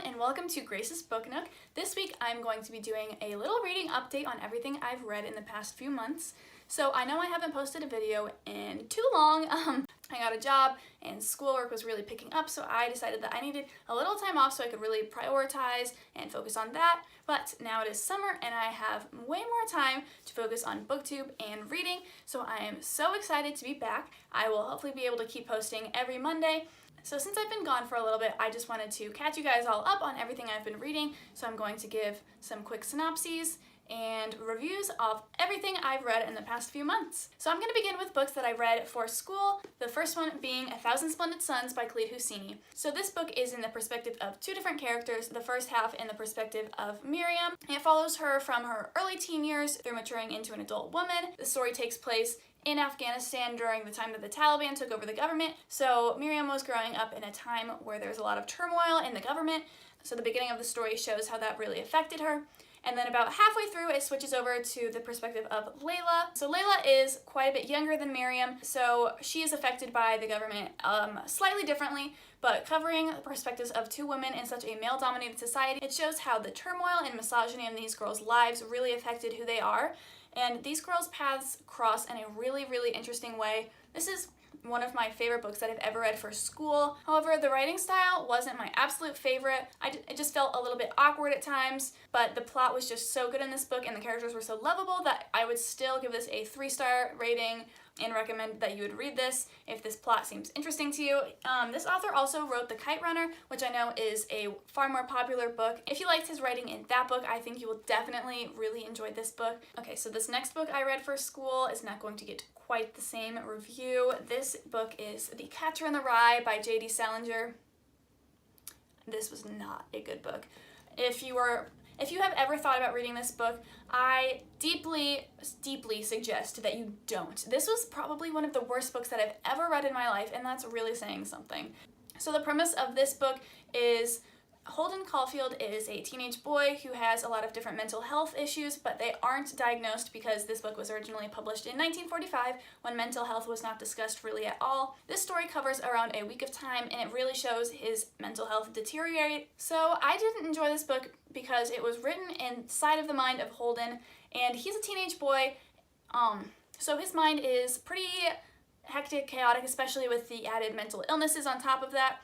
and welcome to Grace's Book Nook. This week I'm going to be doing a little reading update on everything I've read in the past few months. So I know I haven't posted a video in too long. I got a job and schoolwork was really picking up, so I decided that I needed a little time off so I could really prioritize and focus on that. But now it is summer and I have way more time to focus on booktube and reading, so I am so excited to be back. I will hopefully be able to keep posting every Monday. So since I've been gone for a little bit, I just wanted to catch you guys all up on everything I've been reading. So I'm going to give some quick synopses and reviews of everything I've read in the past few months. So I'm going to begin with books that I read for school, the first one being 1,000 Splendid Suns by Khaled Hosseini. So this book is in the perspective of two different characters, the first half in the perspective of Miriam. It follows her from her early teen years through maturing into an adult woman. The story takes place in Afghanistan during the time that the Taliban took over the government. So Miriam was growing up in a time where there was a lot of turmoil in the government. So the beginning of the story shows how that really affected her. And then about halfway through, it switches over to the perspective of Layla. So Layla is quite a bit younger than Miriam, so she is affected by the government slightly differently, but covering the perspectives of two women in such a male-dominated society, it shows how the turmoil and misogyny in these girls' lives really affected who they are. And these girls' paths cross in a really, really interesting way. This is one of my favorite books that I've ever read for school. However, the writing style wasn't my absolute favorite. It just felt a little bit awkward at times, but the plot was just so good in this book and the characters were so lovable that I would still give this a 3-star rating and recommend that you would read this if this plot seems interesting to you. This author also wrote The Kite Runner, which I know is a far more popular book. If you liked his writing in that book, I think you will definitely really enjoy this book. Okay, so this next book I read for school is not going to get quite the same review. This book is The Catcher in the Rye by J.D. Salinger. This was not a good book. If you have ever thought about reading this book, I deeply, deeply suggest that you don't. This was probably one of the worst books that I've ever read in my life, and that's really saying something. So the premise of this book is Holden Caulfield is a teenage boy who has a lot of different mental health issues, but they aren't diagnosed because this book was originally published in 1945 when mental health was not discussed really at all. This story covers around a week of time and it really shows his mental health deteriorate. So I didn't enjoy this book because it was written inside of the mind of Holden, and he's a teenage boy, so his mind is pretty hectic, chaotic, especially with the added mental illnesses on top of that.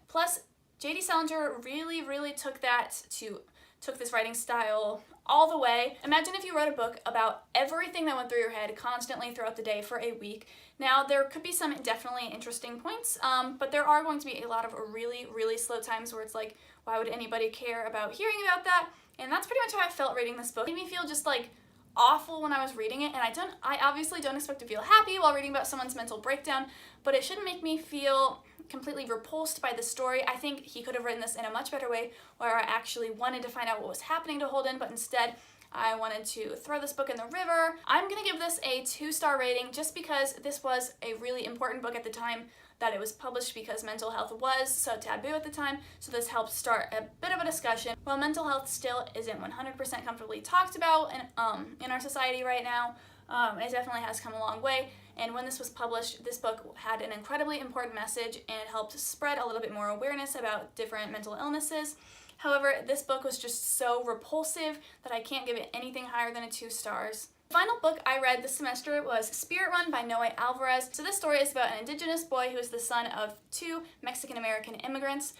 Plus, J.D. Salinger really took this writing style all the way. Imagine if you wrote a book about everything that went through your head constantly throughout the day for a week. Now, there could be some definitely interesting points, but there are going to be a lot of really slow times where it's like, why would anybody care about hearing about that? And that's pretty much how I felt reading this book. It made me feel just like awful when I was reading it, and I obviously don't expect to feel happy while reading about someone's mental breakdown, but it shouldn't make me feel completely repulsed by the story. I think he could have written this in a much better way where I actually wanted to find out what was happening to Holden, but instead I wanted to throw this book in the river. I'm gonna give this a 2-star rating just because this was a really important book at the time that it was published, because mental health was so taboo at the time, so this helped start a bit of a discussion. While mental health still isn't 100% comfortably talked about in our society right now, it definitely has come a long way, and when this was published, this book had an incredibly important message and helped spread a little bit more awareness about different mental illnesses. However, this book was just so repulsive that I can't give it anything higher than a 2 stars. The final book I read this semester was Spirit Run by Noé Álvarez. So this story is about an indigenous boy who is the son of 2 Mexican-American immigrants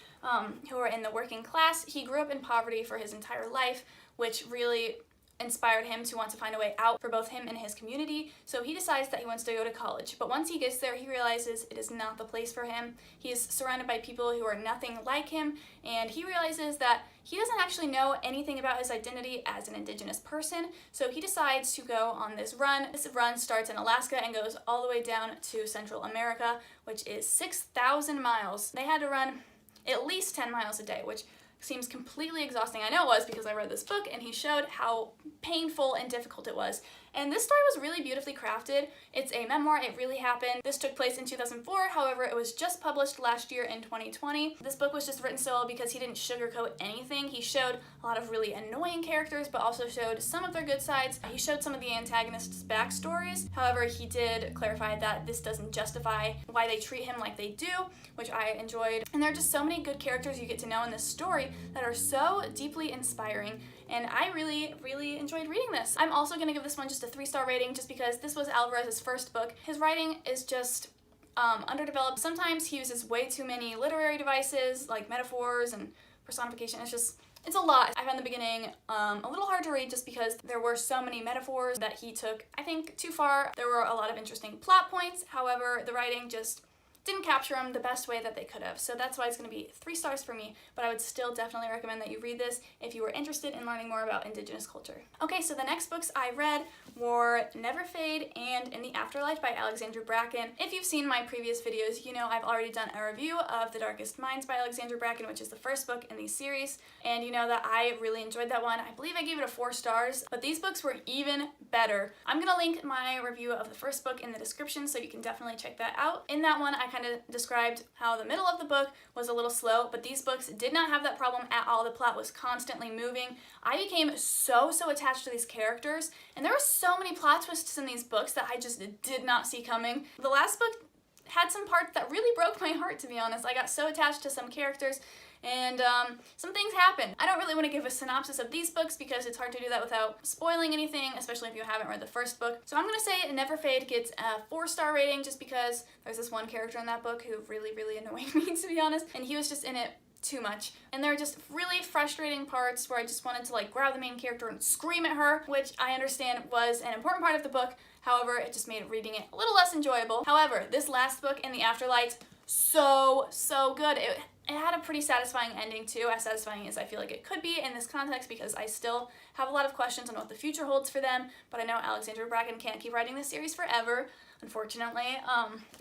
who are in the working class. He grew up in poverty for his entire life, which really inspired him to want to find a way out for both him and his community. So he decides that he wants to go to college. But once he gets there, he realizes it is not the place for him. He is surrounded by people who are nothing like him, and he realizes that he doesn't actually know anything about his identity as an indigenous person. So he decides to go on this run. This run starts in Alaska and goes all the way down to Central America, which is 6,000 miles. They had to run at least 10 miles a day, which seems completely exhausting. I know it was because I read this book and he showed how painful and difficult it was. And this story was really beautifully crafted. It's a memoir, it really happened. This took place in 2004, however, it was just published last year in 2020. This book was just written so well because he didn't sugarcoat anything. He showed a lot of really annoying characters, but also showed some of their good sides. He showed some of the antagonists' backstories. However, he did clarify that this doesn't justify why they treat him like they do, which I enjoyed. And there are just so many good characters you get to know in this story that are so deeply inspiring, and I really, really enjoyed reading this. I'm also going to give this one just a 3-star rating just because this was Alvarez's first book. His writing is just underdeveloped. Sometimes he uses way too many literary devices like metaphors and personification. It's a lot. I found the beginning a little hard to read just because there were so many metaphors that he took, I think, too far. There were a lot of interesting plot points. However, the writing just didn't capture them the best way that they could have. So that's why it's going to be 3 stars for me, but I would still definitely recommend that you read this if you were interested in learning more about Indigenous culture. Okay, so the next books I read were Never Fade and In the Afterlight by Alexandra Bracken. If you've seen my previous videos, you know I've already done a review of The Darkest Minds by Alexandra Bracken, which is the first book in the series, and you know that I really enjoyed that one. I believe I gave it a 4 stars, but these books were even better. I'm gonna link my review of the first book in the description, so you can definitely check that out. In that one, I kind of described how the middle of the book was a little slow, but these books did not have that problem at all. The plot was constantly moving. I became so attached to these characters, and there were so many plot twists in these books that I just did not see coming. The last book had some parts that really broke my heart, to be honest. I got so attached to some characters, and some things happened. I don't really want to give a synopsis of these books because it's hard to do that without spoiling anything, especially if you haven't read the first book. So I'm going to say Never Fade gets a 4-star rating just because there's this one character in that book who really annoyed me, to be honest, and he was just in it too much. And there are just really frustrating parts where I just wanted to like grab the main character and scream at her, which I understand was an important part of the book. However, it just made reading it a little less enjoyable. However, this last book, In the Afterlight, so good. It had a pretty satisfying ending too, as satisfying as I feel like it could be in this context because I still have a lot of questions on what the future holds for them, but I know Alexandra Bracken can't keep writing this series forever, unfortunately.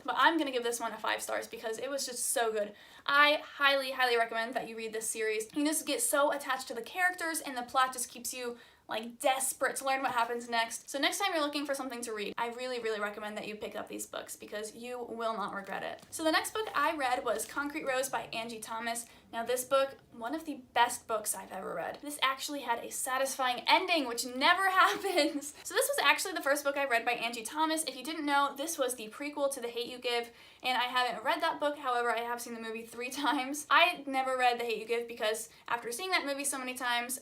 But I'm gonna give this one a 5 stars because it was just so good. I highly recommend that you read this series. You just get so attached to the characters and the plot just keeps you like desperate to learn what happens next. So next time you're looking for something to read, I really recommend that you pick up these books because you will not regret it. So the next book I read was Concrete Rose by Angie Thomas. Now this book, one of the best books I've ever read. This actually had a satisfying ending, which never happens. So this was actually the first book I read by Angie Thomas. If you didn't know, this was the prequel to The Hate U Give, and I haven't read that book. However, I have seen the movie 3 times. I never read The Hate U Give because after seeing that movie so many times,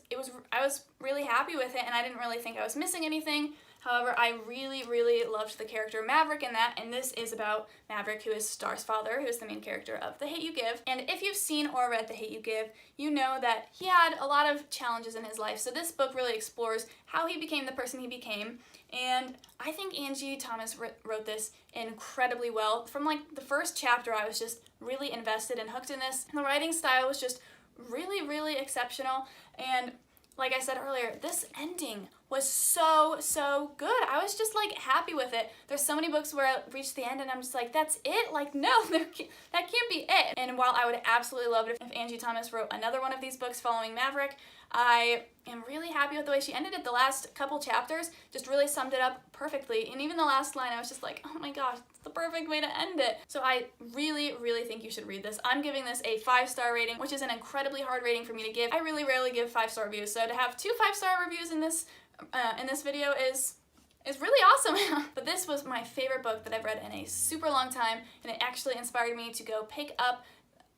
I was really happy with it and I didn't really think I was missing anything. However, I really loved the character Maverick in that, and this is about Maverick, who is Star's father, who is the main character of The Hate U Give. And if you've seen or read The Hate U Give, you know that he had a lot of challenges in his life. So this book really explores how he became the person he became, and I think Angie Thomas wrote this incredibly well. From like the first chapter, I was just really invested and hooked in this. The writing style was just really exceptional, and like I said earlier, this ending was so good. I was just like happy with it. There's so many books where I reach the end and I'm just like, that's it? Like, no, that can't be it. And while I would absolutely love it if Angie Thomas wrote another one of these books following Maverick, I am really happy with the way she ended it. The last couple chapters just really summed it up perfectly. And even the last line, I was just like, oh my gosh, it's the perfect way to end it. So I really think you should read this. I'm giving this a 5-star rating, which is an incredibly hard rating for me to give. I really rarely give 5-star reviews. So to have 2 5-star reviews in this video is really awesome. But this was my favorite book that I've read in a super long time, and it actually inspired me to go pick up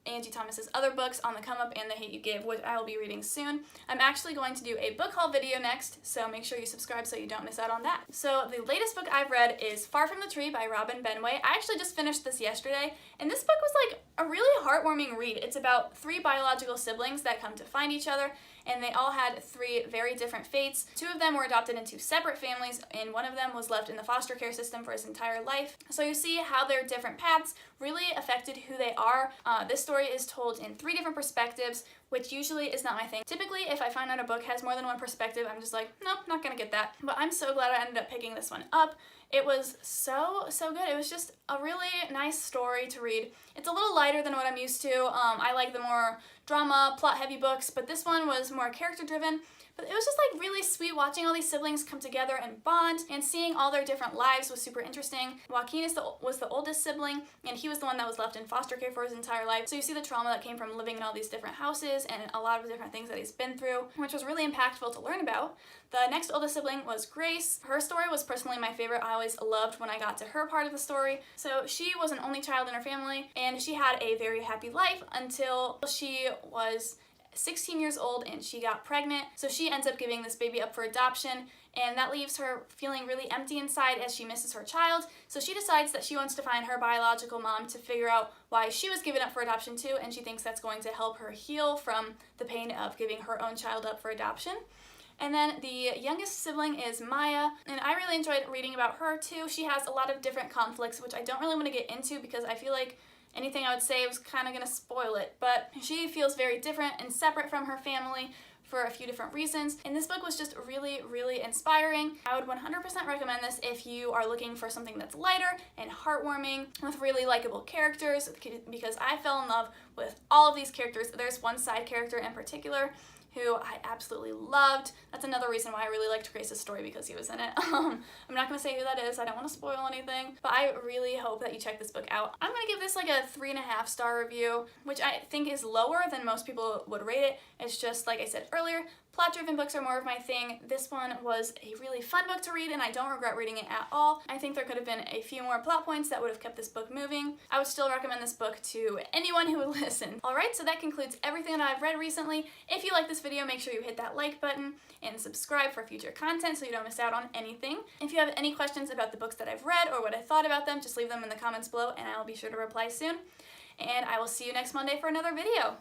Angie Thomas's other books, On the Come Up and The Hate U Give, which I will be reading soon. I'm actually going to do a book haul video next, so make sure you subscribe so you don't miss out on that. So the latest book I've read is Far From the Tree by Robin Benway. I actually just finished this yesterday, and this book was like a really heartwarming read. It's about 3 biological siblings that come to find each other, and they all had 3 very different fates. 2 of them were adopted into separate families, and 1 of them was left in the foster care system for his entire life. So you see how their different paths really affected who they are. This story is told in 3 different perspectives, which usually is not my thing. Typically, if I find out a book has more than 1 perspective, I'm just like, nope, not gonna get that. But I'm so glad I ended up picking this one up. It was so good. It was just a really nice story to read. It's a little lighter than what I'm used to. I like the more drama, plot-heavy books, but this one was more character-driven. But it was just like really sweet watching all these siblings come together and bond, and seeing all their different lives was super interesting. Joaquin was the oldest sibling, and he was the one that was left in foster care for his entire life. So you see the trauma that came from living in all these different houses and a lot of different things that he's been through, which was really impactful to learn about. The next oldest sibling was Grace. Her story was personally my favorite. I always loved when I got to her part of the story. So she was an only child in her family, and she had a very happy life until she was 16 years old and she got pregnant. So she ends up giving this baby up for adoption, and that leaves her feeling really empty inside as she misses her child. So she decides that she wants to find her biological mom to figure out why she was given up for adoption too, and she thinks that's going to help her heal from the pain of giving her own child up for adoption. And then the youngest sibling is Maya, and I really enjoyed reading about her too. She has a lot of different conflicts, which I don't really want to get into because I feel like anything I would say was kind of going to spoil it, but she feels very different and separate from her family for a few different reasons. And this book was just really, really inspiring. I would 100% recommend this if you are looking for something that's lighter and heartwarming with really likable characters, because I fell in love with all of these characters. There's one side character in particular who I absolutely loved. That's another reason why I really liked Grace's story, because he was in it. I'm not gonna say who that is, I don't want to spoil anything, but I really hope that you check this book out. I'm gonna give this like a 3.5 star review, which I think is lower than most people would rate it. It's just, like I said earlier, plot-driven books are more of my thing. This one was a really fun book to read, and I don't regret reading it at all. I think there could have been a few more plot points that would have kept this book moving. I would still recommend this book to anyone who would listen. Alright, so that concludes everything that I've read recently. If you like this video, make sure you hit that like button and subscribe for future content so you don't miss out on anything. If you have any questions about the books that I've read or what I thought about them, just leave them in the comments below and I'll be sure to reply soon. And I will see you next Monday for another video.